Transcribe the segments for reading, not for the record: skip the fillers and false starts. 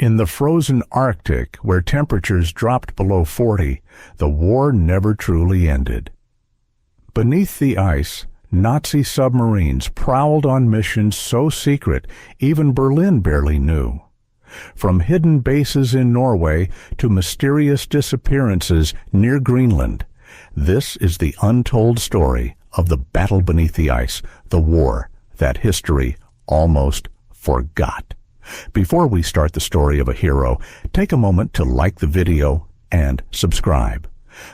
In the frozen Arctic, where temperatures dropped below 40, the war never truly ended. Beneath the ice, Nazi submarines prowled on missions so secret even Berlin barely knew. From hidden bases in Norway to mysterious disappearances near Greenland, this is the untold story of the battle beneath the ice, the war that history almost forgot. Before we start the story of a hero, take a moment to like the video and subscribe,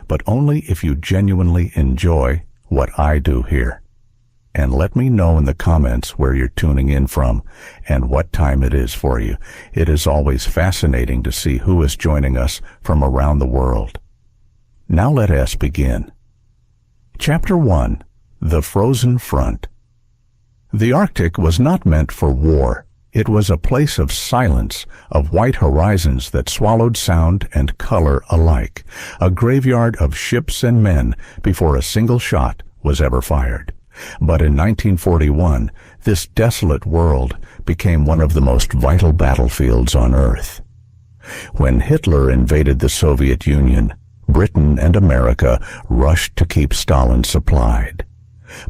but only if you genuinely enjoy what I do here. And let me know in the comments where you're tuning in from and what time it is for you. It is always fascinating to see who is joining us from around the world. Now let us begin. Chapter 1. The Frozen Front. The Arctic was not meant for war. It was a place of silence, of white horizons that swallowed sound and color alike, a graveyard of ships and men before a single shot was ever fired. But in 1941, this desolate world became one of the most vital battlefields on Earth. When Hitler invaded the Soviet Union, Britain and America rushed to keep Stalin supplied.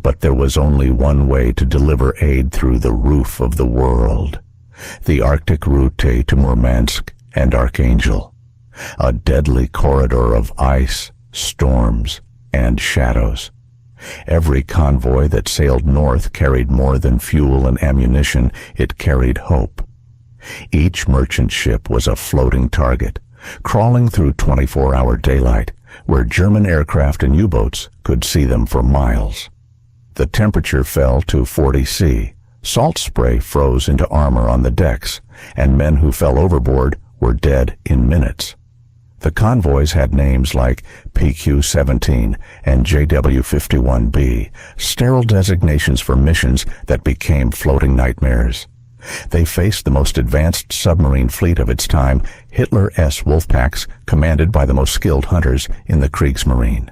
But there was only one way to deliver aid through the roof of the world: the Arctic route to Murmansk and Archangel, a deadly corridor of ice, storms, and shadows. Every convoy that sailed north carried more than fuel and ammunition, it carried hope. Each merchant ship was a floating target, crawling through 24-hour daylight, where German aircraft and U-boats could see them for miles. The temperature fell to 40 C, salt spray froze into armor on the decks, and men who fell overboard were dead in minutes. The convoys had names like PQ-17 and JW-51B, sterile designations for missions that became floating nightmares. They faced the most advanced submarine fleet of its time, Hitler S. Wolfpacks, commanded by the most skilled hunters in the Kriegsmarine.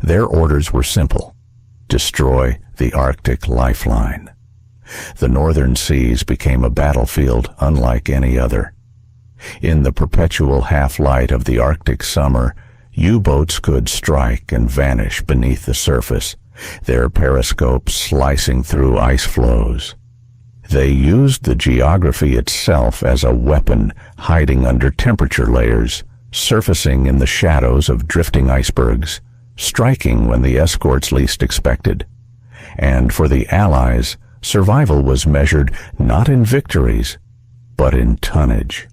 Their orders were simple: destroy the Arctic lifeline. The northern seas became a battlefield unlike any other. In the perpetual half-light of the Arctic summer, U-boats could strike and vanish beneath the surface, their periscopes slicing through ice floes. They used the geography itself as a weapon, hiding under temperature layers, surfacing in the shadows of drifting icebergs, striking when the escorts least expected. And for the Allies, survival was measured not in victories, but in tonnage.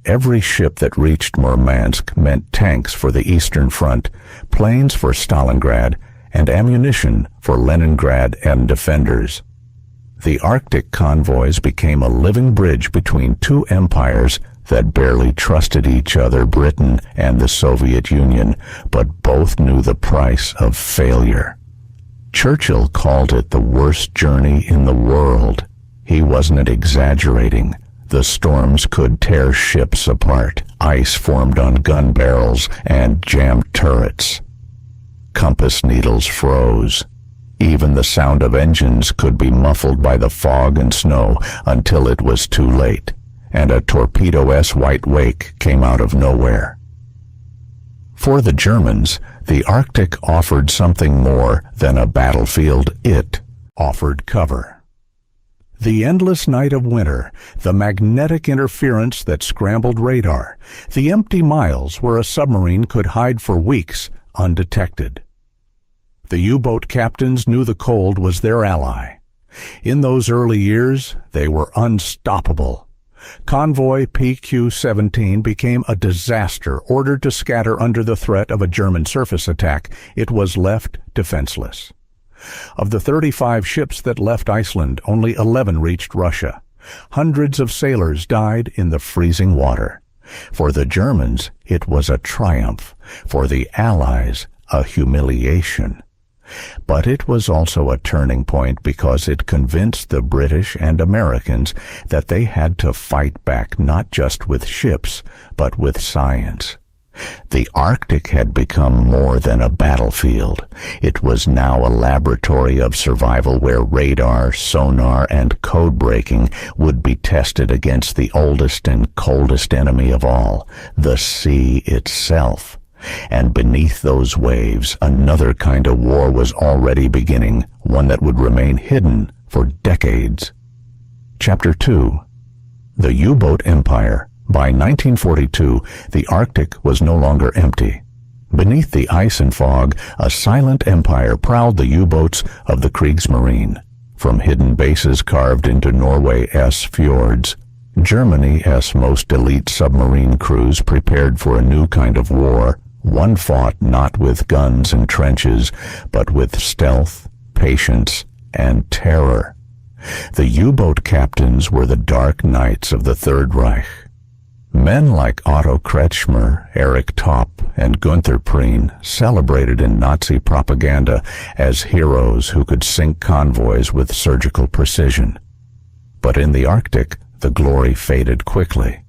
Every ship that reached Murmansk meant tanks for the Eastern Front, planes for Stalingrad, and ammunition for Leningrad and defenders. The Arctic convoys became a living bridge between two empires that barely trusted each other, Britain and the Soviet Union, but both knew the price of failure. Churchill called it the worst journey in the world. He wasn't exaggerating. The storms could tear ships apart. Ice formed on gun barrels and jammed turrets. Compass needles froze. Even the sound of engines could be muffled by the fog and snow until it was too late, and a torpedo-esque white wake came out of nowhere. For the Germans, the Arctic offered something more than a battlefield. It offered cover. The endless night of winter, the magnetic interference that scrambled radar, the empty miles where a submarine could hide for weeks undetected. The U-boat captains knew the cold was their ally. In those early years, they were unstoppable. Convoy PQ-17 became a disaster, ordered to scatter under the threat of a German surface attack. It was left defenseless. Of the 35 ships that left Iceland, only 11 reached Russia. Hundreds of sailors died in the freezing water. For the Germans, it was a triumph. For the Allies, a humiliation. But it was also a turning point because it convinced the British and Americans that they had to fight back not just with ships, but with science. The Arctic had become more than a battlefield. It was now a laboratory of survival where radar, sonar, and code breaking would be tested against the oldest and coldest enemy of all, the sea itself. And beneath those waves, another kind of war was already beginning, one that would remain hidden for decades. Chapter 2. The U-Boat Empire. By 1942, the Arctic was no longer empty. Beneath the ice and fog, a silent empire prowled the U-boats of the Kriegsmarine. From hidden bases carved into Norway's fjords, Germany's most elite submarine crews prepared for a new kind of war, one fought not with guns and trenches, but with stealth, patience, and terror. The U-boat captains were the dark knights of the Third Reich. Men like Otto Kretschmer, Erich Topp, and Günther Prien celebrated in Nazi propaganda as heroes who could sink convoys with surgical precision. But in the Arctic, the glory faded quickly.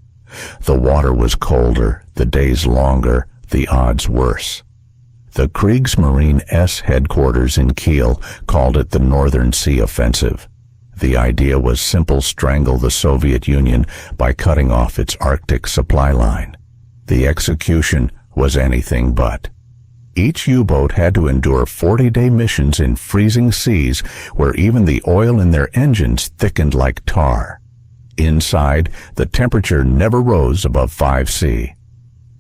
The water was colder, the days longer, the odds worse. The Kriegsmarine's headquarters in Kiel called it the Northern Sea Offensive. The idea was simple: strangle the Soviet Union by cutting off its Arctic supply line. The execution was anything but. Each U-boat had to endure 40-day missions in freezing seas where even the oil in their engines thickened like tar. Inside, the temperature never rose above 5°C.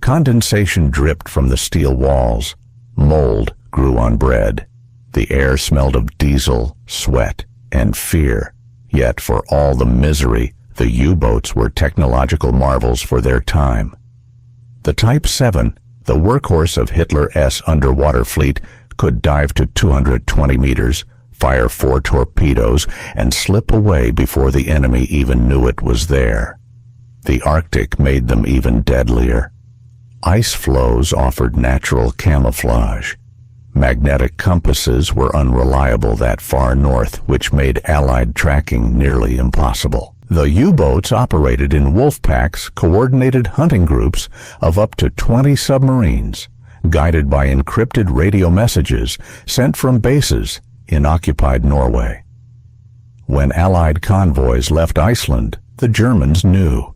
Condensation dripped from the steel walls. Mold grew on bread. The air smelled of diesel, sweat, and fear. Yet for all the misery, the U-boats were technological marvels for their time. The Type 7, the workhorse of Hitler's underwater fleet, could dive to 220 meters, fire 4 torpedoes, and slip away before the enemy even knew it was there. The Arctic made them even deadlier. Ice floes offered natural camouflage. Magnetic compasses were unreliable that far north, which made Allied tracking nearly impossible. The U-boats operated in wolf packs, coordinated hunting groups of up to 20 submarines, guided by encrypted radio messages sent from bases in occupied Norway. When Allied convoys left Iceland, the Germans knew.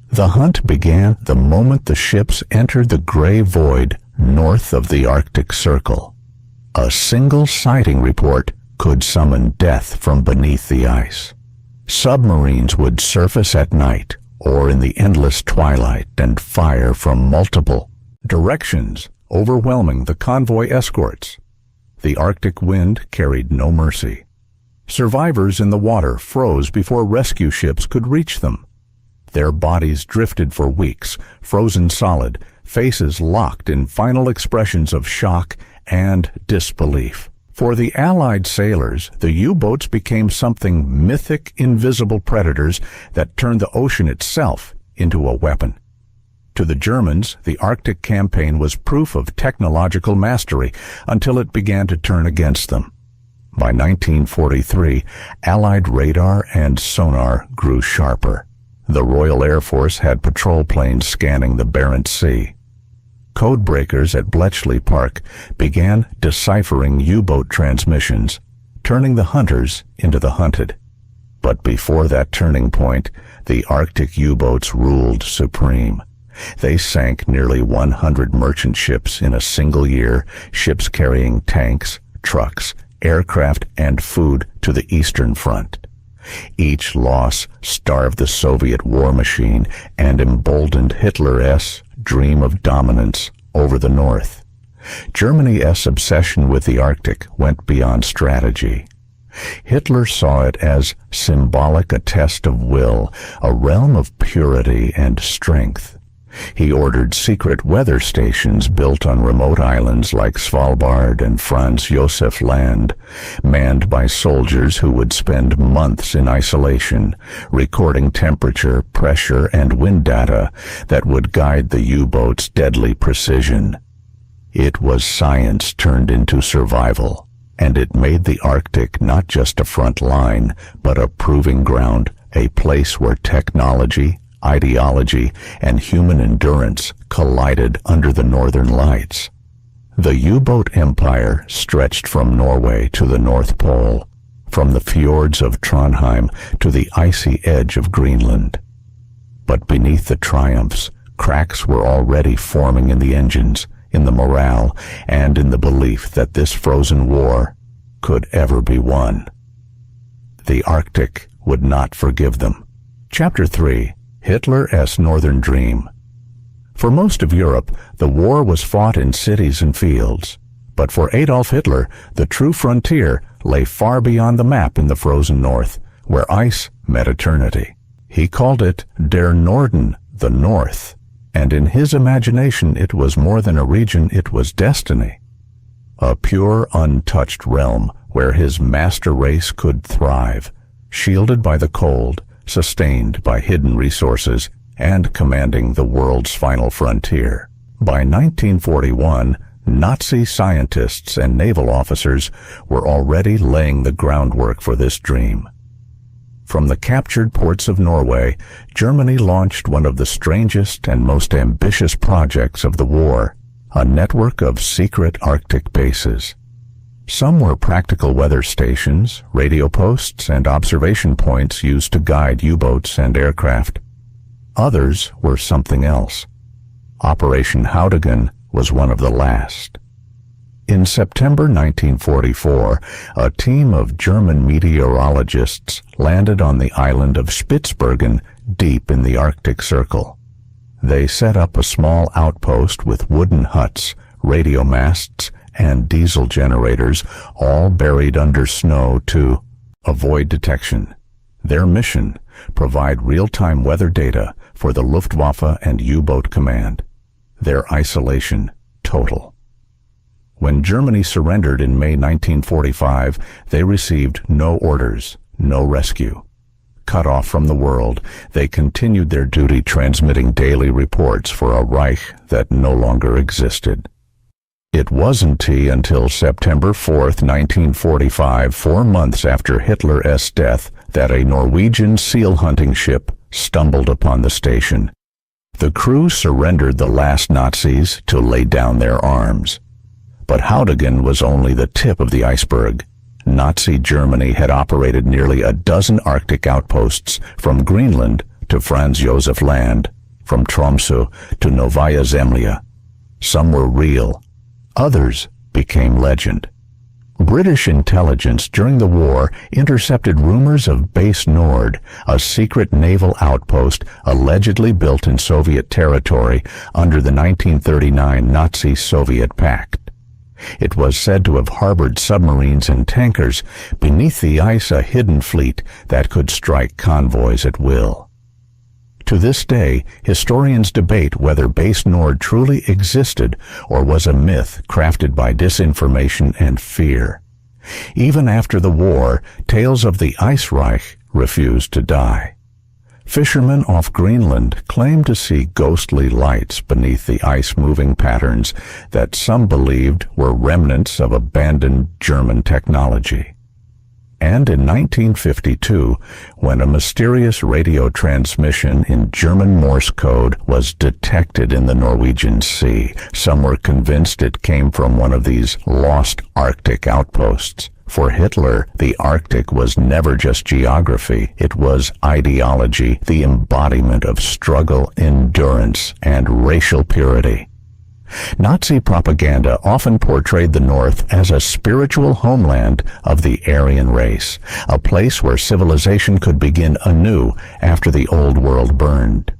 The hunt began the moment the ships entered the gray void north of the Arctic Circle. A single sighting report could summon death from beneath the ice. Submarines would surface at night or in the endless twilight and fire from multiple directions, overwhelming the convoy escorts. The Arctic wind carried no mercy. Survivors in the water froze before rescue ships could reach them. Their bodies drifted for weeks, frozen solid, faces locked in final expressions of shock and disbelief. For the Allied sailors, the U-boats became something mythic, invisible predators that turned the ocean itself into a weapon. To the Germans, the Arctic campaign was proof of technological mastery until it began to turn against them. By 1943, Allied radar and sonar grew sharper. The Royal Air Force had patrol planes scanning the Barents Sea. Code breakers at Bletchley Park began deciphering U-boat transmissions, turning the hunters into the hunted. But before that turning point, the Arctic U-boats ruled supreme. They sank nearly 100 merchant ships in a single year, ships carrying tanks, trucks, aircraft, and food to the Eastern Front. Each loss starved the Soviet war machine and emboldened Hitler's dream of dominance over the North. Germany's obsession with the Arctic went beyond strategy. Hitler saw it as symbolic, a test of will, a realm of purity and strength. He ordered secret weather stations built on remote islands like Svalbard and Franz Josef Land, manned by soldiers who would spend months in isolation, recording temperature, pressure, and wind data that would guide the U-boat's deadly precision. It was science turned into survival, and it made the Arctic not just a front line, but a proving ground, a place where technology, ideology, and human endurance collided under the northern lights. The U-boat empire stretched from Norway to the North Pole, from the fjords of Trondheim to the icy edge of Greenland. But beneath the triumphs, cracks were already forming in the engines, in the morale, and in the belief that this frozen war could ever be won. The Arctic would not forgive them. Chapter 3. Hitler's Northern Dream. For most of Europe, the war was fought in cities and fields. But for Adolf Hitler, the true frontier lay far beyond the map in the frozen north, where ice met eternity. He called it Der Norden, the North, and in his imagination it was more than a region, it was destiny. A pure, untouched realm where his master race could thrive, shielded by the cold, sustained by hidden resources, and commanding the world's final frontier. By 1941, Nazi scientists and naval officers were already laying the groundwork for this dream. From the captured ports of Norway, Germany launched one of the strangest and most ambitious projects of the war, a network of secret Arctic bases. Some were practical weather stations, radio posts, and observation points used to guide U-boats and aircraft. Others were something else. Operation Haudegen was one of the last. In September 1944, a team of German meteorologists landed on the island of Spitsbergen, deep in the Arctic Circle. They set up a small outpost with wooden huts, radio masts, and diesel generators, all buried under snow to avoid detection. Their mission: provide real-time weather data for the Luftwaffe and U-boat command. Their isolation total. When Germany surrendered in May 1945, they received no orders, no rescue. Cut off from the world, they continued their duty transmitting daily reports for a Reich that no longer existed. It wasn't until September 4, 1945, 4 months after Hitler's death, that a Norwegian seal hunting ship stumbled upon the station. The crew surrendered the last Nazis to lay down their arms. But Haudegen was only the tip of the iceberg. Nazi Germany had operated nearly a dozen Arctic outposts from Greenland to Franz Josef Land, from Tromsø to Novaya Zemlya. Some were real. Others became legend. British intelligence during the war intercepted rumors of Base Nord, a secret naval outpost allegedly built in Soviet territory under the 1939 Nazi-Soviet Pact. It was said to have harbored submarines and tankers, beneath the ice a hidden fleet that could strike convoys at will. To this day, historians debate whether Base Nord truly existed or was a myth crafted by disinformation and fear. Even after the war, tales of the Ice Reich refused to die. Fishermen off Greenland claimed to see ghostly lights beneath the ice-moving patterns that some believed were remnants of abandoned German technology. And in 1952, when a mysterious radio transmission in German Morse code was detected in the Norwegian Sea, some were convinced it came from one of these lost Arctic outposts. For Hitler, the Arctic was never just geography, it was ideology, the embodiment of struggle, endurance, and racial purity. Nazi propaganda often portrayed the North as a spiritual homeland of the Aryan race, a place where civilization could begin anew after the old world burned.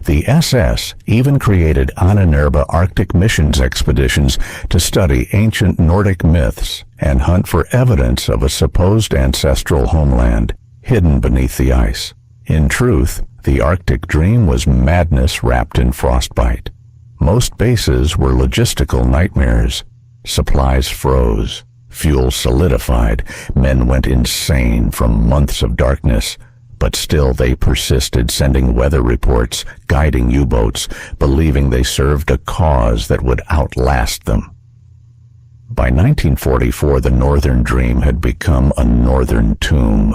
The SS even created Ahnenerbe Arctic missions expeditions to study ancient Nordic myths and hunt for evidence of a supposed ancestral homeland hidden beneath the ice. In truth, the Arctic dream was madness wrapped in frostbite. Most bases were logistical nightmares. Supplies froze, fuel solidified, men went insane from months of darkness, but still they persisted, sending weather reports, guiding U-boats, believing they served a cause that would outlast them. By 1944, the Northern Dream had become a northern tomb.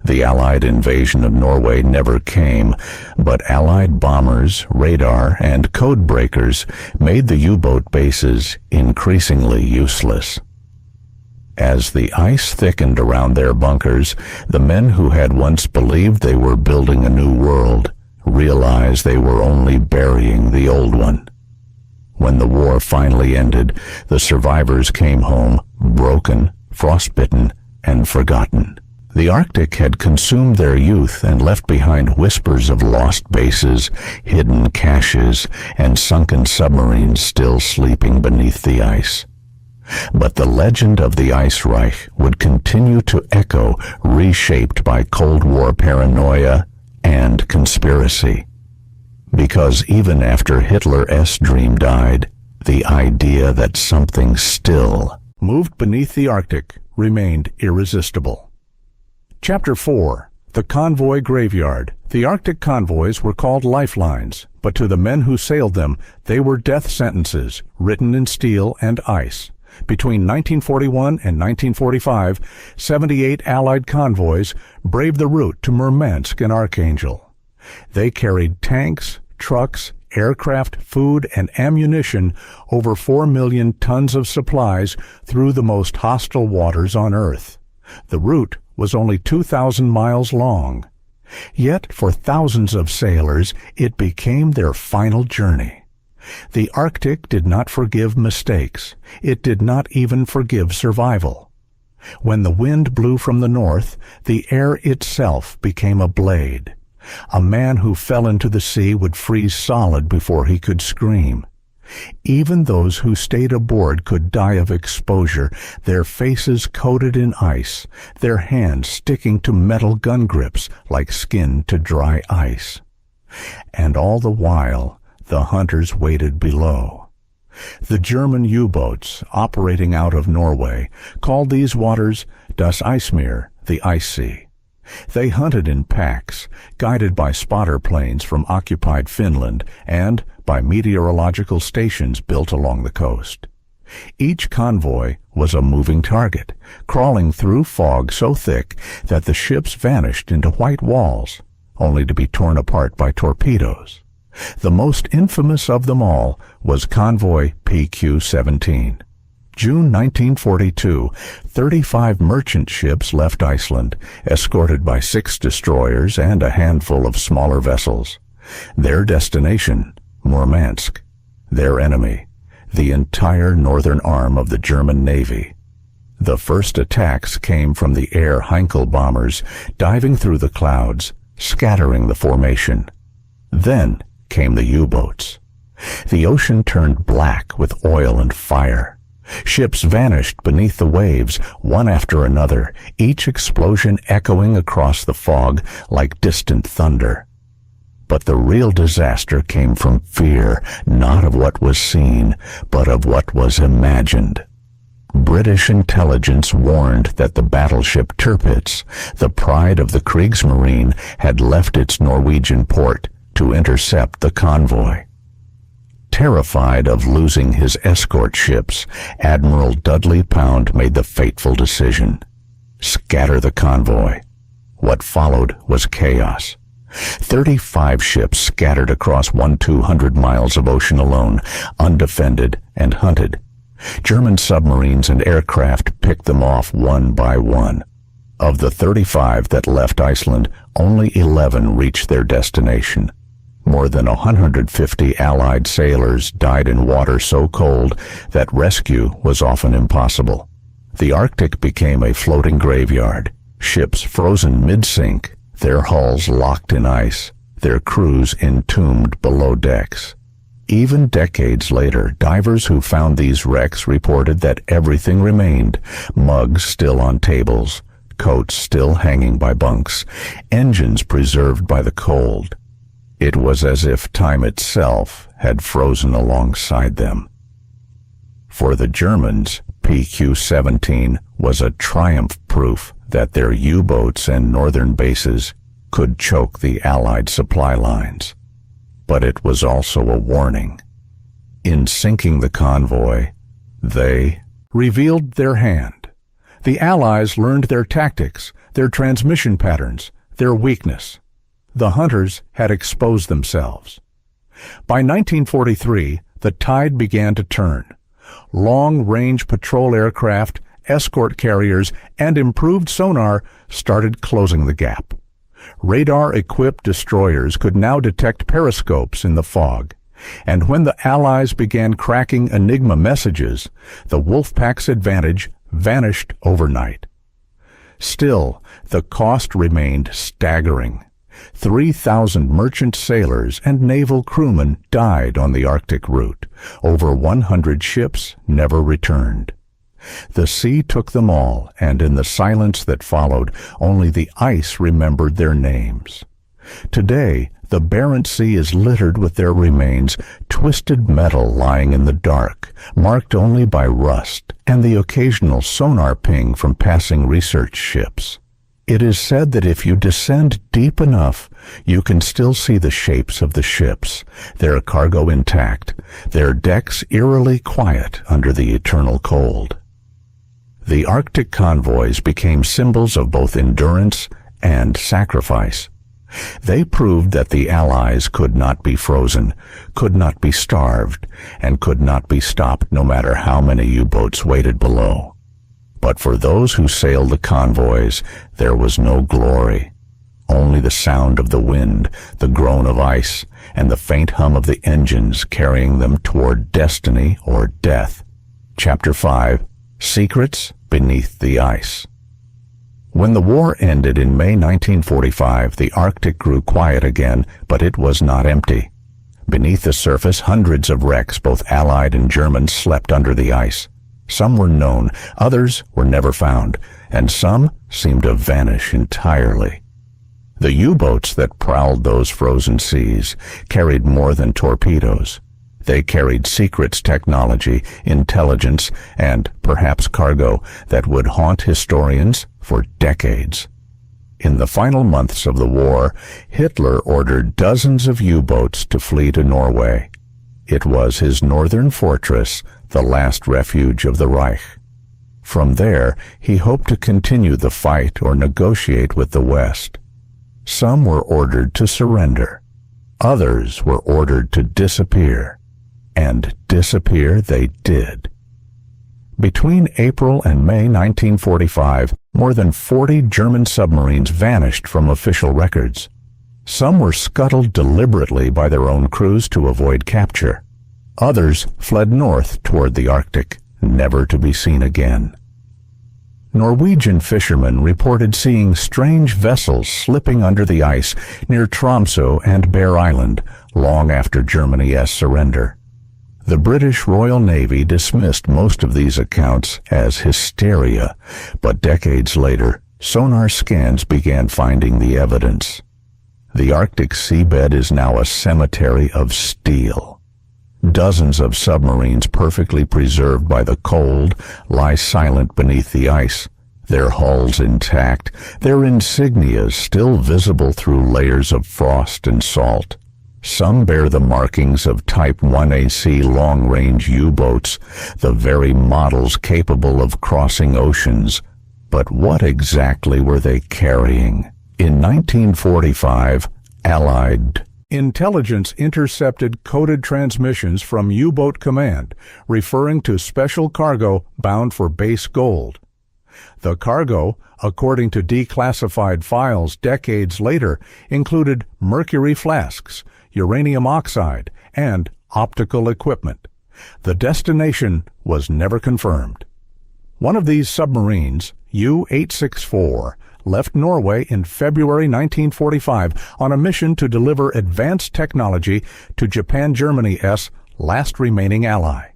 The Allied invasion of Norway never came, but Allied bombers, radar, and code breakers made the U-boat bases increasingly useless. As the ice thickened around their bunkers, the men who had once believed they were building a new world realized they were only burying the old one. When the war finally ended, the survivors came home broken, frostbitten, and forgotten. The Arctic had consumed their youth and left behind whispers of lost bases, hidden caches, and sunken submarines still sleeping beneath the ice. But the legend of the Ice Reich would continue to echo, reshaped by Cold War paranoia and conspiracy. Because even after Hitler's dream died, the idea that something still moved beneath the Arctic remained irresistible. Chapter 4. The Convoy Graveyard. The Arctic convoys were called lifelines, but to the men who sailed them, they were death sentences written in steel and ice. Between 1941 and 1945, 78 Allied convoys braved the route to Murmansk and Archangel. They carried tanks, trucks, aircraft, food, and ammunition, over 4 million tons of supplies through the most hostile waters on Earth. The route was only 2,000 miles long. Yet, for thousands of sailors, it became their final journey. The Arctic did not forgive mistakes. It did not even forgive survival. When the wind blew from the north, the air itself became a blade. A man who fell into the sea would freeze solid before he could scream. Even those who stayed aboard could die of exposure, their faces coated in ice, their hands sticking to metal gun grips like skin to dry ice. And all the while, the hunters waited below. The German U-boats, operating out of Norway, called these waters Das Eismeer, the Ice Sea. They hunted in packs, guided by spotter planes from occupied Finland and by meteorological stations built along the coast. Each convoy was a moving target, crawling through fog so thick that the ships vanished into white walls, only to be torn apart by torpedoes. The most infamous of them all was Convoy PQ-17. June 1942, 35 merchant ships left Iceland, escorted by 6 destroyers and a handful of smaller vessels. Their destination, Murmansk. Their enemy, the entire northern arm of the German Navy. The first attacks came from the air Heinkel bombers, diving through the clouds, scattering the formation. Then came the U-boats. The ocean turned black with oil and fire. Ships vanished beneath the waves, one after another, each explosion echoing across the fog like distant thunder. But the real disaster came from fear, not of what was seen, but of what was imagined. British intelligence warned that the battleship Tirpitz, the pride of the Kriegsmarine, had left its Norwegian port to intercept the convoy. Terrified of losing his escort ships, Admiral Dudley Pound made the fateful decision: scatter the convoy. What followed was chaos. 35 ships scattered across 200 miles of ocean alone, undefended and hunted. German submarines and aircraft picked them off one by one. Of the 35 that left Iceland, only 11 reached their destination. More than 150 Allied sailors died in water so cold that rescue was often impossible. The Arctic became a floating graveyard, ships frozen mid-sink, their hulls locked in ice, their crews entombed below decks. Even decades later, divers who found these wrecks reported that everything remained: mugs still on tables, coats still hanging by bunks, engines preserved by the cold. It was as if time itself had frozen alongside them. For the Germans, PQ-17 was a triumph proof that their U-boats and northern bases could choke the Allied supply lines. But it was also a warning. In sinking the convoy, they revealed their hand. The Allies learned their tactics. their transmission patterns, their weakness. The hunters had exposed themselves. By 1943, the tide began to turn. Long-range patrol aircraft, escort carriers, and improved sonar started closing the gap. Radar-equipped destroyers could now detect periscopes in the fog. And when the Allies began cracking Enigma messages, the Wolfpack's advantage vanished overnight. Still, the cost remained staggering. 3,000 merchant sailors and naval crewmen died on the Arctic route. Over 100 ships never returned. The sea took them all, and in the silence that followed, only the ice remembered their names. Today, the Barents Sea is littered with their remains, twisted metal lying in the dark, marked only by rust and the occasional sonar ping from passing research ships. It is said that if you descend deep enough, you can still see the shapes of the ships, their cargo intact, their decks eerily quiet under the eternal cold. The Arctic convoys became symbols of both endurance and sacrifice. They proved that the Allies could not be frozen, could not be starved, and could not be stopped no matter how many U-boats waited below. But for those who sailed the convoys, there was no glory. Only the sound of the wind, the groan of ice, and the faint hum of the engines carrying them toward destiny or death. Chapter 5, Secrets Beneath the Ice. When the war ended in May 1945, the Arctic grew quiet again, but it was not empty. Beneath the surface, hundreds of wrecks, both Allied and German, slept under the ice. Some were known, others were never found, and some seemed to vanish entirely. The U-boats that prowled those frozen seas carried more than torpedoes. They carried secrets, technology, intelligence, and perhaps cargo that would haunt historians for decades. In the final months of the war, Hitler ordered dozens of U-boats to flee to Norway. It was his northern fortress, the last refuge of the Reich. From there, he hoped to continue the fight or negotiate with the West. Some were ordered to surrender. Others were ordered to disappear. And disappear they did. Between April and May 1945, more than 40 German submarines vanished from official records. Some were scuttled deliberately by their own crews to avoid capture. Others fled north toward the Arctic, never to be seen again. Norwegian fishermen reported seeing strange vessels slipping under the ice near Tromsø and Bear Island long after Germany's surrender. The British Royal Navy dismissed most of these accounts as hysteria, but decades later, sonar scans began finding the evidence. The Arctic seabed is now a cemetery of steel. Dozens of submarines perfectly preserved by the cold lie silent beneath the ice, their hulls intact, their insignias still visible through layers of frost and salt. Some bear the markings of Type 1AC long-range U-boats, the very models capable of crossing oceans. But what exactly were they carrying? In 1945, Allied intelligence intercepted coded transmissions from U-boat command, referring to special cargo bound for base gold. The cargo, according to declassified files decades later, included mercury flasks, uranium oxide, and optical equipment. The destination was never confirmed. One of these submarines, U-864, left Norway in February 1945 on a mission to deliver advanced technology to Japan-Germany's last remaining ally.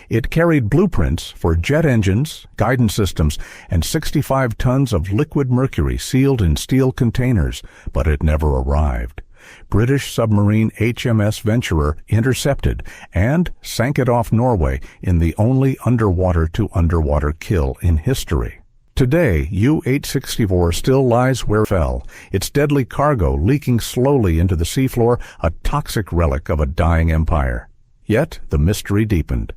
It carried blueprints for jet engines, guidance systems, and 65 tons of liquid mercury sealed in steel containers, but it never arrived. British submarine HMS Venturer intercepted and sank it off Norway in the only underwater-to-underwater kill in history. Today, U-864 still lies where it fell, its deadly cargo leaking slowly into the seafloor, a toxic relic of a dying empire. Yet the mystery deepened.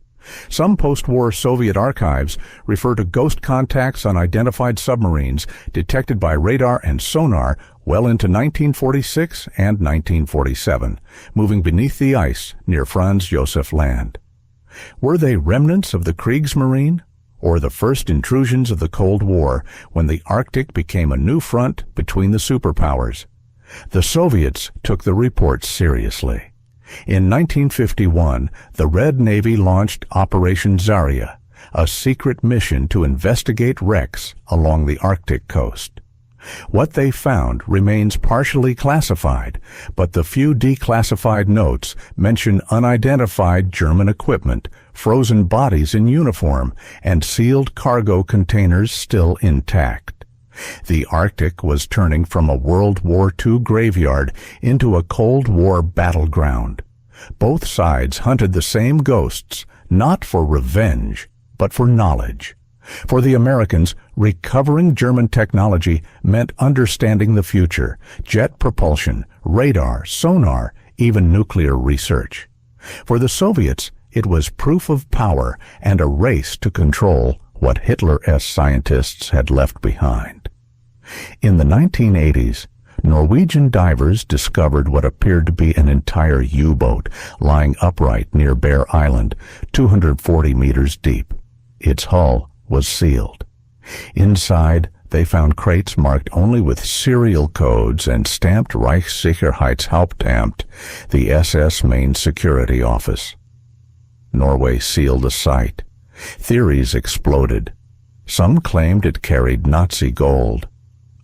Some post-war Soviet archives refer to ghost contacts on identified submarines detected by radar and sonar well into 1946 and 1947, moving beneath the ice near Franz Josef Land. Were they remnants of the Kriegsmarine, or the first intrusions of the Cold War when the Arctic became a new front between the superpowers? The Soviets took the reports seriously. In 1951, the Red Navy launched Operation Zarya, a secret mission to investigate wrecks along the Arctic coast. What they found remains partially classified, but the few declassified notes mention unidentified German equipment, frozen bodies in uniform, and sealed cargo containers still intact. The Arctic was turning from a World War II graveyard into a Cold War battleground. Both sides hunted the same ghosts, not for revenge, but for knowledge. For the Americans, recovering German technology meant understanding the future: jet propulsion, radar, sonar, even nuclear research. For the Soviets, it was proof of power and a race to control what Hitler-esque scientists had left behind. In the 1980s, Norwegian divers discovered what appeared to be an entire U-boat lying upright near Bear Island, 240 meters deep. Its hull was sealed. Inside, they found crates marked only with serial codes and stamped Reichssicherheitshauptamt, the SS main security office. Norway sealed the site. Theories exploded. Some claimed it carried Nazi gold.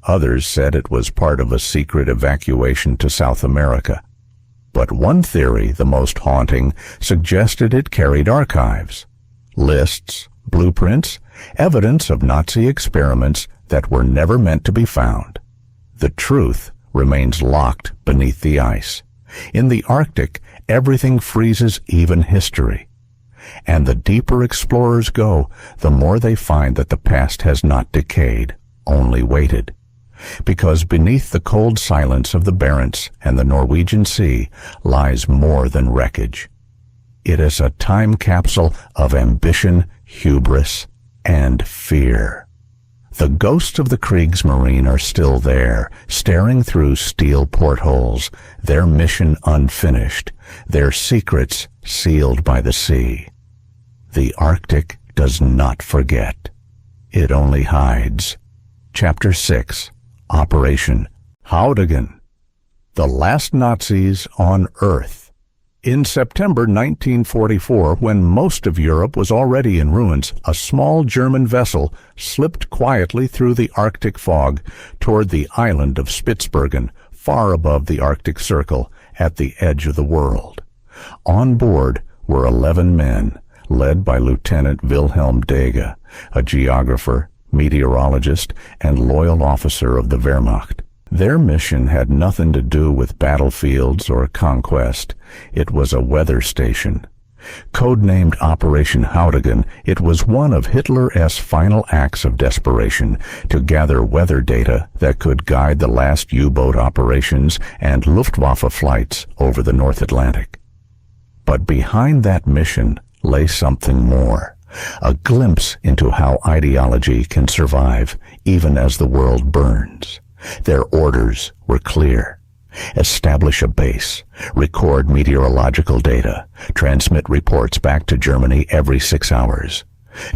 Others said it was part of a secret evacuation to South America. But one theory, the most haunting, suggested it carried archives, lists, blueprints, evidence of Nazi experiments that were never meant to be found. The truth remains locked beneath the ice. In the Arctic, everything freezes, even history. And the deeper explorers go, the more they find that the past has not decayed, only waited. Because beneath the cold silence of the Barents and the Norwegian Sea lies more than wreckage. It is a time capsule of ambition, hubris, and fear. The ghosts of the Kriegsmarine are still there, staring through steel portholes, their mission unfinished, their secrets sealed by the sea. The Arctic does not forget. It only hides. Chapter 6. Operation Haudegen. The last Nazis on Earth. In September 1944, when most of Europe was already in ruins, a small German vessel slipped quietly through the Arctic fog toward the island of Spitsbergen, far above the Arctic Circle, at the edge of the world. On board were 11 men, led by Lieutenant Wilhelm Dege, a geographer, meteorologist, and loyal officer of the Wehrmacht. Their mission had nothing to do with battlefields or conquest. It was a weather station. Codenamed Operation Haudegen, it was one of Hitler's final acts of desperation to gather weather data that could guide the last U-boat operations and Luftwaffe flights over the North Atlantic. But behind that mission lay something more. A glimpse into how ideology can survive even as the world burns. Their orders were clear. Establish a base, record meteorological data, transmit reports back to Germany every 6 hours.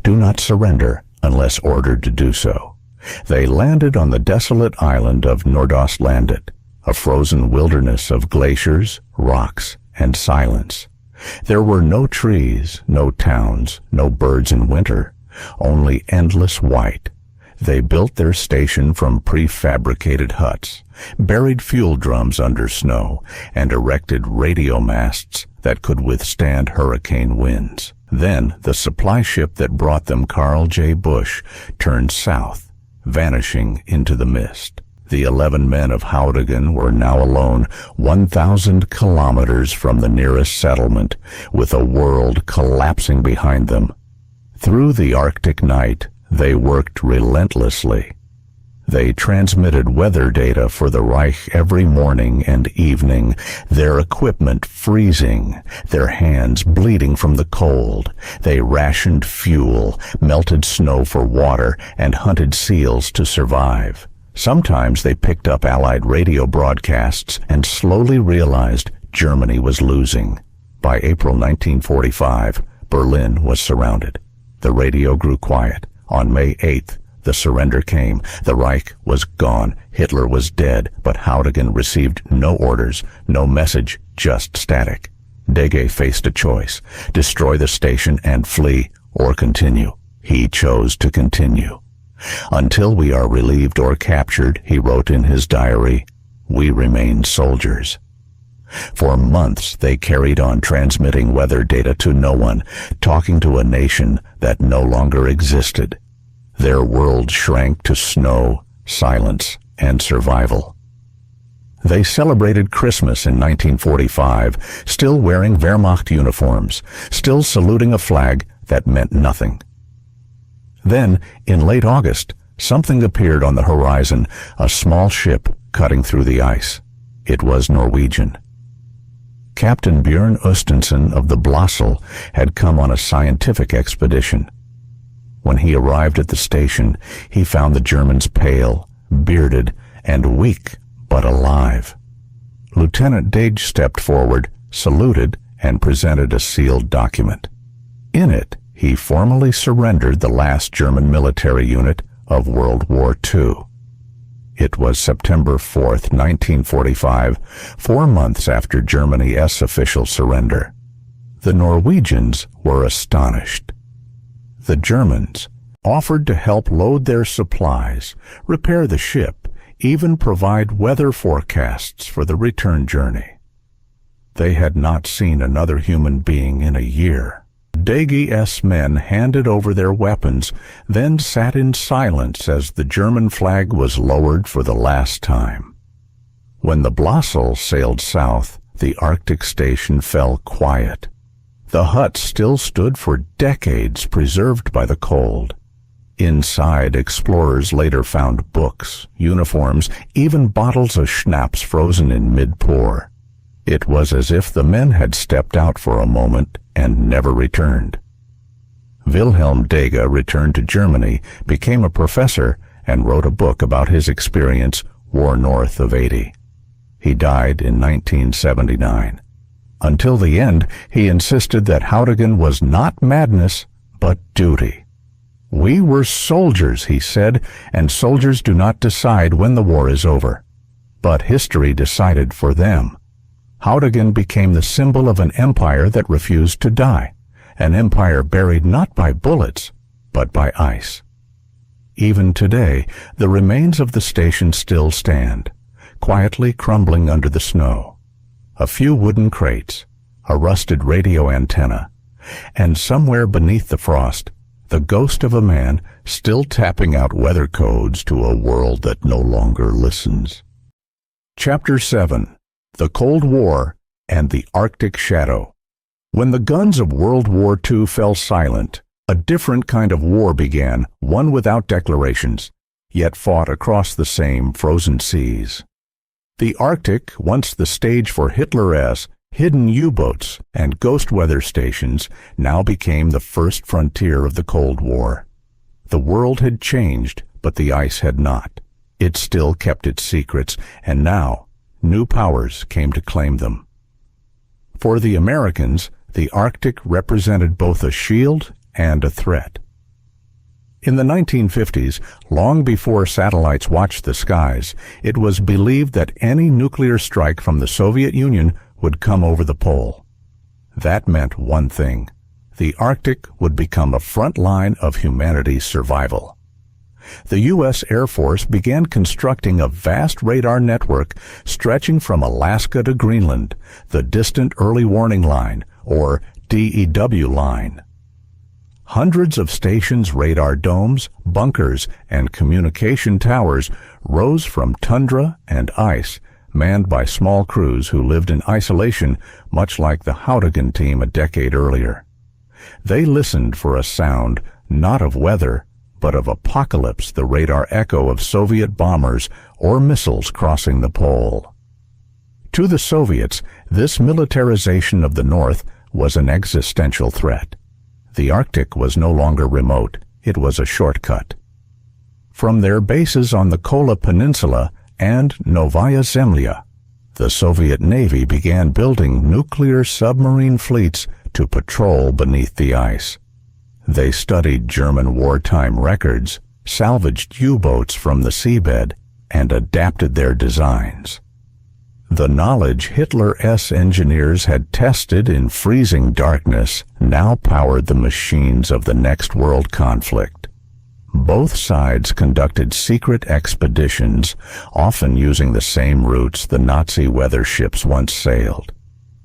Do not surrender unless ordered to do so. They landed on the desolate island of Nordostlandet, a frozen wilderness of glaciers, rocks, and silence. There were no trees, no towns, no birds in winter, only endless white. They built their station from prefabricated huts, buried fuel drums under snow, and erected radio masts that could withstand hurricane winds. Then the supply ship that brought them Carl J. Bush turned south, vanishing into the mist. The 11 men of Haudegen were now alone 1,000 kilometers from the nearest settlement, with a world collapsing behind them. Through the Arctic night, they worked relentlessly. They transmitted weather data for the Reich every morning and evening, their equipment freezing, their hands bleeding from the cold. They rationed fuel, melted snow for water, and hunted seals to survive. Sometimes they picked up Allied radio broadcasts and slowly realized Germany was losing. By April 1945, Berlin was surrounded. The radio grew quiet. On May 8th, the surrender came. The Reich was gone. Hitler was dead, but Haudegen received no orders, no message, just static. Haudegen faced a choice: destroy the station and flee, or continue. He chose to continue. Until we are relieved or captured, he wrote in his diary, we remain soldiers. For months they carried on transmitting weather data to no one, talking to a nation that no longer existed. Their world shrank to snow, silence, and survival. They celebrated Christmas in 1945, still wearing Wehrmacht uniforms, still saluting a flag that meant nothing. Then, in late August, something appeared on the horizon, a small ship cutting through the ice. It was Norwegian. Captain Björn Østensen of the Blåsel had come on a scientific expedition. When he arrived at the station, he found the Germans pale, bearded, and weak, but alive. Lieutenant Dage stepped forward, saluted, and presented a sealed document. In it, he formally surrendered the last German military unit of World War II. It was September 4th, 1945, 4 months after Germany's official surrender. The Norwegians were astonished. The Germans offered to help load their supplies, repair the ship, even provide weather forecasts for the return journey. They had not seen another human being in a year. Dage's men handed over their weapons, then sat in silence as the German flag was lowered for the last time. When the Blåsel sailed south, the Arctic station fell quiet. The hut still stood for decades, preserved by the cold. Inside, explorers later found books, uniforms, even bottles of schnapps frozen in mid-pour. It was as if the men had stepped out for a moment and never returned. Wilhelm Dage returned to Germany, became a professor, and wrote a book about his experience, War North of 80. He died in 1979. Until the end, he insisted that Haudegen was not madness, but duty. We were soldiers, he said, and soldiers do not decide when the war is over. But history decided for them. Haudegen became the symbol of an empire that refused to die, an empire buried not by bullets, but by ice. Even today, the remains of the station still stand, quietly crumbling under the snow. A few wooden crates, a rusted radio antenna, and somewhere beneath the frost, the ghost of a man still tapping out weather codes to a world that no longer listens. Chapter 7. The Cold War and the Arctic Shadow. When the guns of World War II fell silent, a different kind of war began, one without declarations, yet fought across the same frozen seas. The Arctic, once the stage for Hitler's hidden U-boats and ghost weather stations, now became the first frontier of the Cold War. The world had changed, but the ice had not. It still kept its secrets, and now new powers came to claim them. For the Americans, the Arctic represented both a shield and a threat. In the 1950s, long before satellites watched the skies, it was believed that any nuclear strike from the Soviet Union would come over the pole. That meant one thing: the Arctic would become a front line of humanity's survival. The U.S. Air Force began constructing a vast radar network stretching from Alaska to Greenland, the Distant Early Warning Line, or DEW line. Hundreds of stations, radar domes, bunkers, and communication towers rose from tundra and ice, manned by small crews who lived in isolation, much like the Haudegen team a decade earlier. They listened for a sound, not of weather, but of apocalypse, the radar echo of Soviet bombers or missiles crossing the pole. To the Soviets, this militarization of the North was an existential threat. The Arctic was no longer remote, it was a shortcut. From their bases on the Kola Peninsula and Novaya Zemlya, the Soviet Navy began building nuclear submarine fleets to patrol beneath the ice. They studied German wartime records, salvaged U-boats from the seabed, and adapted their designs. The knowledge Hitler's engineers had tested in freezing darkness now powered the machines of the next world conflict. Both sides conducted secret expeditions, often using the same routes the Nazi weather ships once sailed.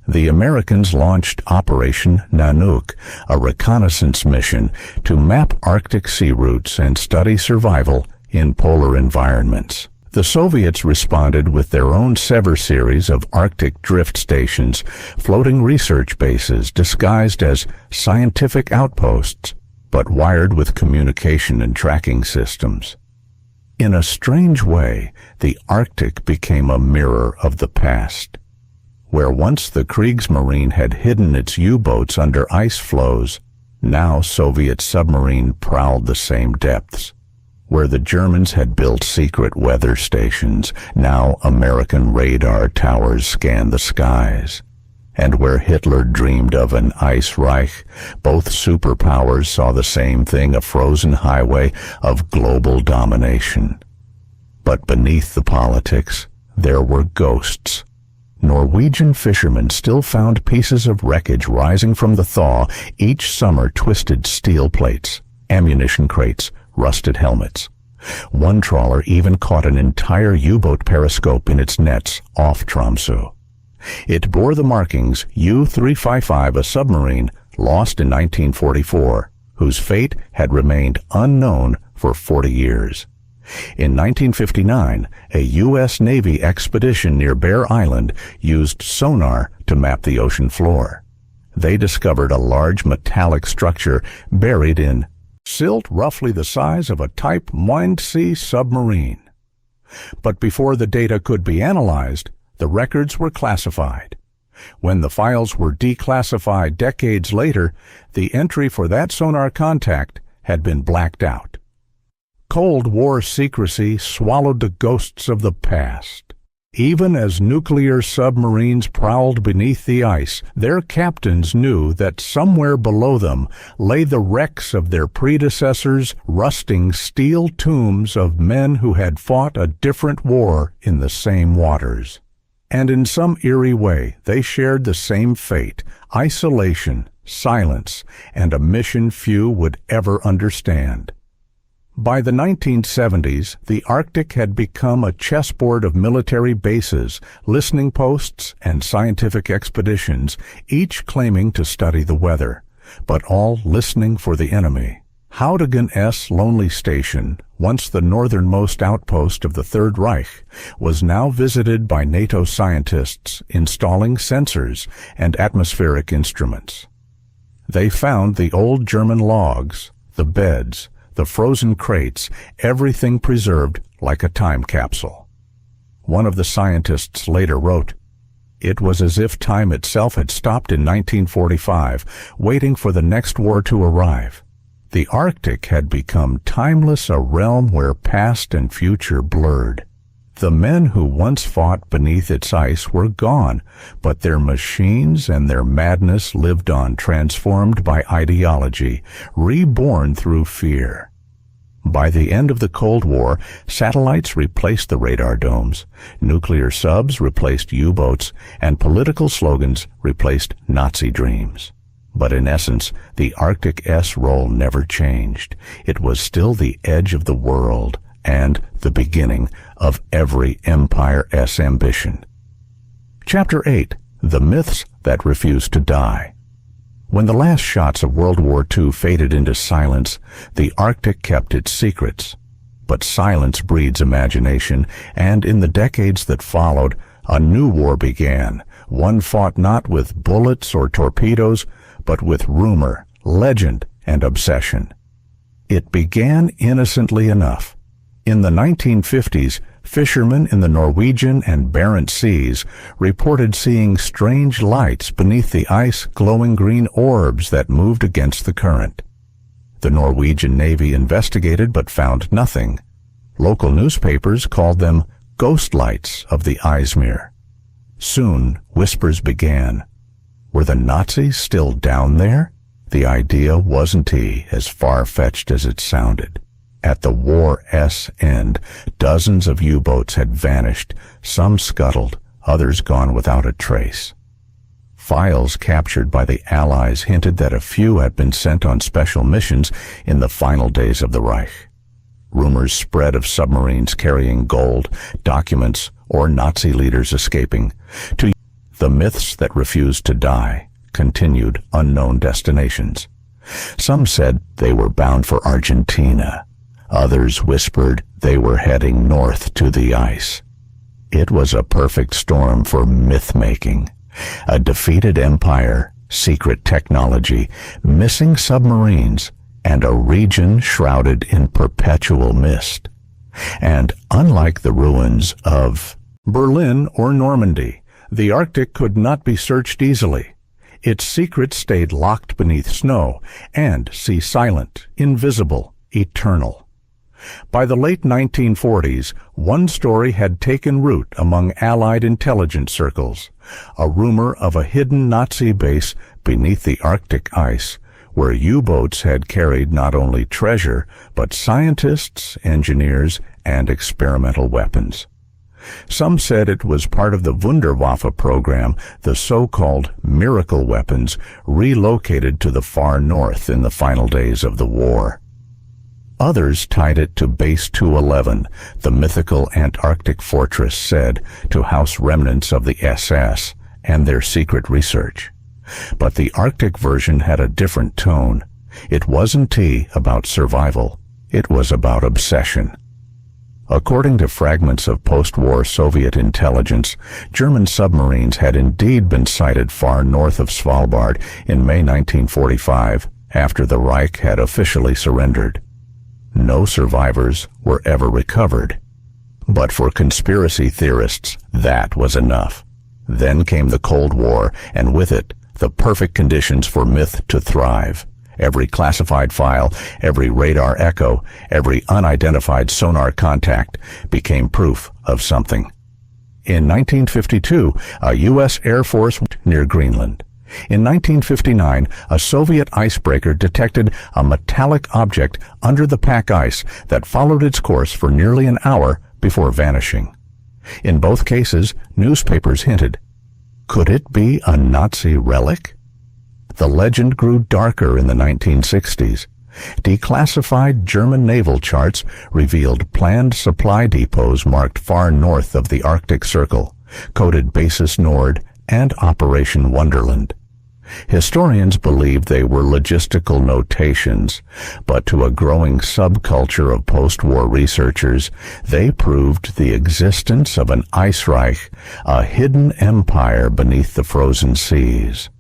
The Americans launched Operation Haudegen, a reconnaissance mission to map Arctic sea routes and study survival in polar environments. The Soviets responded with their own Sever series of Arctic drift stations, floating research bases disguised as scientific outposts, but wired with communication and tracking systems. In a strange way, the Arctic became a mirror of the past. Where once the Kriegsmarine had hidden its U-boats under ice floes, now Soviet submarine prowled the same depths. Where the Germans had built secret weather stations, now American radar towers scanned the skies. And where Hitler dreamed of an ice Reich, both superpowers saw the same thing, a frozen highway of global domination. But beneath the politics, there were ghosts. Norwegian fishermen still found pieces of wreckage rising from the thaw, each summer twisted steel plates, ammunition crates, rusted helmets. One trawler even caught an entire U-boat periscope in its nets off Tromsø. It bore the markings U-355, a submarine lost in 1944, whose fate had remained unknown for 40 years. In 1959, a U.S. Navy expedition near Bear Island used sonar to map the ocean floor. They discovered a large metallic structure buried in silt roughly the size of a Type 1C submarine. But before the data could be analyzed, the records were classified. When the files were declassified decades later, the entry for that sonar contact had been blacked out. Cold War secrecy swallowed the ghosts of the past. Even as nuclear submarines prowled beneath the ice, their captains knew that somewhere below them lay the wrecks of their predecessors, rusting steel tombs of men who had fought a different war in the same waters. And in some eerie way, they shared the same fate: isolation, silence, and a mission few would ever understand. By the 1970s, the Arctic had become a chessboard of military bases, listening posts, and scientific expeditions, each claiming to study the weather, but all listening for the enemy. Haudegen's lonely station, once the northernmost outpost of the Third Reich, was now visited by NATO scientists installing sensors and atmospheric instruments. They found the old German logs, the beds, the frozen crates, everything preserved like a time capsule. One of the scientists later wrote, "It was as if time itself had stopped in 1945, waiting for the next war to arrive. The Arctic had become timeless, a realm where past and future blurred. The men who once fought beneath its ice were gone, but their machines and their madness lived on, transformed by ideology, reborn through fear." By the end of the Cold War, satellites replaced the radar domes, nuclear subs replaced U-boats, and political slogans replaced Nazi dreams. But in essence, the Arctic's role never changed. It was still the edge of the world, and the beginning of every empire's ambition. Chapter 8. The Myths That Refused to Die. When the last shots of World War II faded into silence, the Arctic kept its secrets. But silence breeds imagination, and in the decades that followed, a new war began, one fought not with bullets or torpedoes, but with rumor, legend, and obsession. It began innocently enough. In the 1950s, fishermen in the Norwegian and Barents Seas reported seeing strange lights beneath the ice, glowing green orbs that moved against the current. The Norwegian Navy investigated but found nothing. Local newspapers called them ghost lights of the Izmir. Soon, whispers began. Were the Nazis still down there? The idea wasn't as far-fetched as it sounded. At the war's end, dozens of U-boats had vanished, some scuttled, others gone without a trace. Files captured by the Allies hinted that a few had been sent on special missions in the final days of the Reich. Rumors spread of submarines carrying gold, documents, or Nazi leaders escaping. To the myths that refused to die continued unknown destinations. Some said they were bound for Argentina. Others whispered they were heading north to the ice. It was a perfect storm for myth-making. A defeated empire, secret technology, missing submarines, and a region shrouded in perpetual mist. And unlike the ruins of Berlin or Normandy, the Arctic could not be searched easily. Its secrets stayed locked beneath snow and sea silent, invisible, eternal. By the late 1940s, one story had taken root among Allied intelligence circles, a rumor of a hidden Nazi base beneath the Arctic ice, where U-boats had carried not only treasure, but scientists, engineers, and experimental weapons. Some said it was part of the Wunderwaffe program, the so-called miracle weapons relocated to the far north in the final days of the war. Others tied it to Base 211, the mythical Antarctic fortress said to house remnants of the SS and their secret research. But the Arctic version had a different tone. It wasn't about survival. It was about obsession. According to fragments of post-war Soviet intelligence, German submarines had indeed been sighted far north of Svalbard in May 1945, after the Reich had officially surrendered. No survivors were ever recovered. But for conspiracy theorists, that was enough. Then came the Cold War, and with it, the perfect conditions for myth to thrive. Every classified file, every radar echo, every unidentified sonar contact became proof of something. In 1952, a U.S. Air Force near Greenland. In 1959, a Soviet icebreaker detected a metallic object under the pack ice that followed its course for nearly an hour before vanishing. In both cases, newspapers hinted, could it be a Nazi relic? The legend grew darker in the 1960s. Declassified German naval charts revealed planned supply depots marked far north of the Arctic Circle, coded Basis Nord and Operation Wonderland. Historians believed they were logistical notations, but to a growing subculture of post-war researchers, they proved the existence of an ice reich, a hidden empire beneath the frozen seas.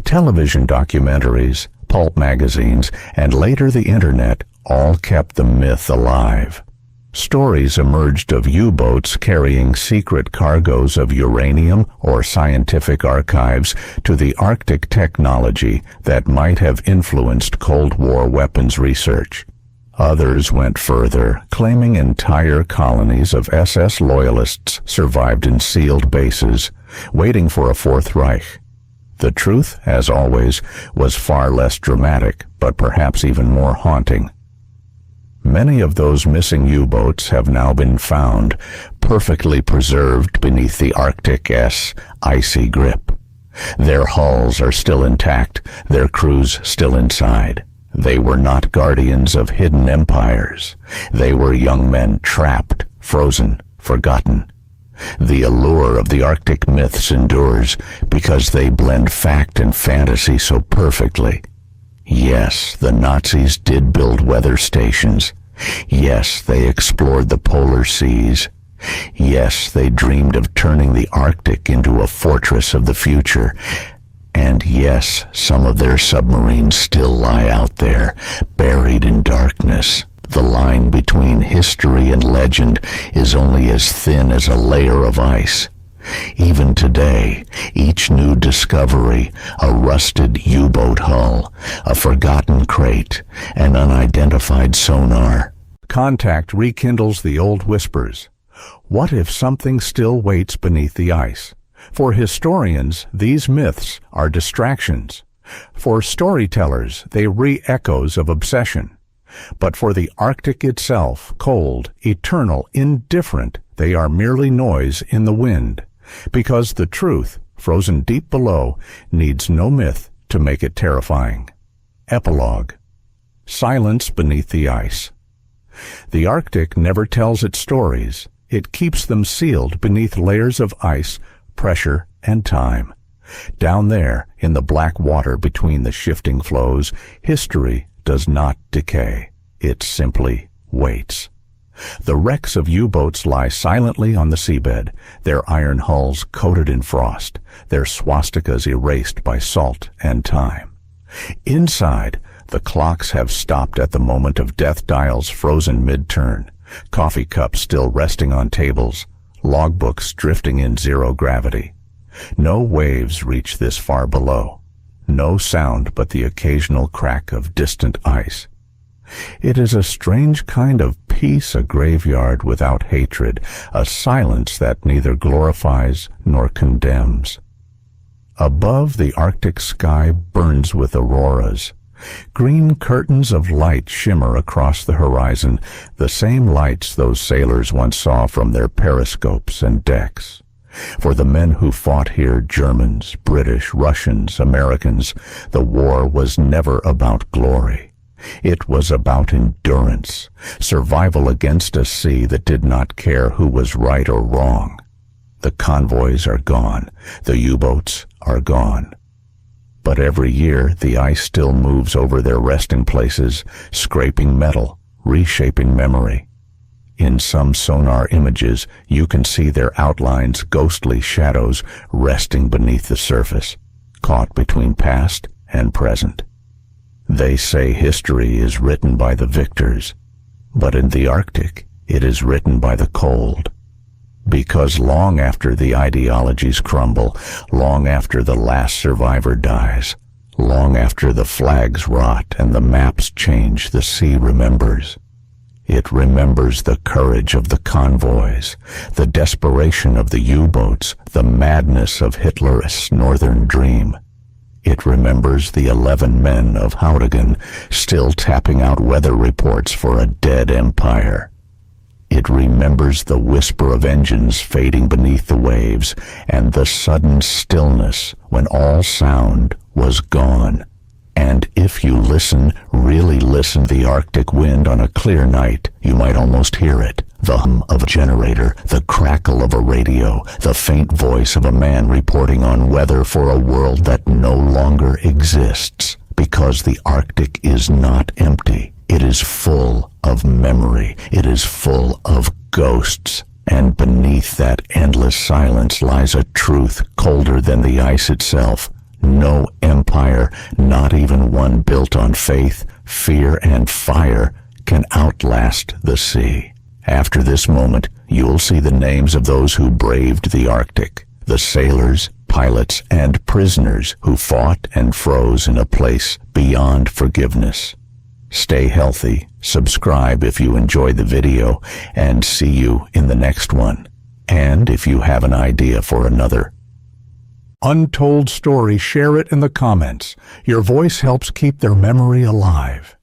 Television documentaries, pulp magazines, and later the Internet all kept the myth alive. Stories emerged of U-boats carrying secret cargoes of uranium or scientific archives to the Arctic technology that might have influenced Cold War weapons research. Others went further, claiming entire colonies of SS loyalists survived in sealed bases, waiting for a Fourth Reich. The truth, as always, was far less dramatic, but perhaps even more haunting. Many of those missing U-boats have now been found, perfectly preserved beneath the Arctic's icy grip. Their hulls are still intact, their crews still inside. They were not guardians of hidden empires. They were young men trapped, frozen, forgotten. The allure of the Arctic myths endures because they blend fact and fantasy so perfectly. Yes, the Nazis did build weather stations. Yes, they explored the polar seas. Yes, they dreamed of turning the Arctic into a fortress of the future. And yes, some of their submarines still lie out there, buried in darkness. The line between history and legend is only as thin as a layer of ice. Even today, each new discovery, a rusted U-boat hull, a forgotten crate, an unidentified sonar. Contact rekindles the old whispers. What if something still waits beneath the ice? For historians, these myths are distractions. For storytellers, they re-echoes of obsession. But for the Arctic itself, cold, eternal, indifferent, they are merely noise in the wind. Because the truth, frozen deep below, needs no myth to make it terrifying. Epilogue. Silence beneath the ice. The Arctic never tells its stories. It keeps them sealed beneath layers of ice, pressure, and time. Down there, in the black water between the shifting flows, history does not decay. It simply waits. The wrecks of U-boats lie silently on the seabed, their iron hulls coated in frost, their swastikas erased by salt and time. Inside, the clocks have stopped at the moment of death dials frozen mid-turn, coffee cups still resting on tables, logbooks drifting in zero gravity. No waves reach this far below. No sound but the occasional crack of distant ice. It is a strange kind of peace, a graveyard without hatred, a silence that neither glorifies nor condemns. Above, the Arctic sky burns with auroras. Green curtains of light shimmer across the horizon, the same lights those sailors once saw from their periscopes and decks. For the men who fought here, Germans, British, Russians, Americans, the war was never about glory. It was about endurance, survival against a sea that did not care who was right or wrong. The convoys are gone, the U-boats are gone. But every year the ice still moves over their resting places, scraping metal, reshaping memory. In some sonar images, you can see their outlines, ghostly shadows, resting beneath the surface, caught between past and present. They say history is written by the victors, but in the Arctic, it is written by the cold. Because long after the ideologies crumble, long after the last survivor dies, long after the flags rot and the maps change, the sea remembers. It remembers the courage of the convoys, the desperation of the U-boats, the madness of Hitler's northern dream. It remembers the 11 men of Haudegen still tapping out weather reports for a dead empire. It remembers the whisper of engines fading beneath the waves and the sudden stillness when all sound was gone. And if you listen, really listen, the Arctic wind on a clear night, you might almost hear it. The hum of a generator, the crackle of a radio, the faint voice of a man reporting on weather for a world that no longer exists. Because the Arctic is not empty. It is full of memory. It is full of ghosts. And beneath that endless silence lies a truth colder than the ice itself. No empire, not even one built on faith, fear, and fire, can outlast the sea. After this moment, you'll see the names of those who braved the Arctic, the sailors, pilots, and prisoners who fought and froze in a place beyond forgiveness. Stay healthy, subscribe if you enjoyed the video, and see you in the next one. And if you have an idea for another untold story, share it in the comments. Your voice helps keep their memory alive.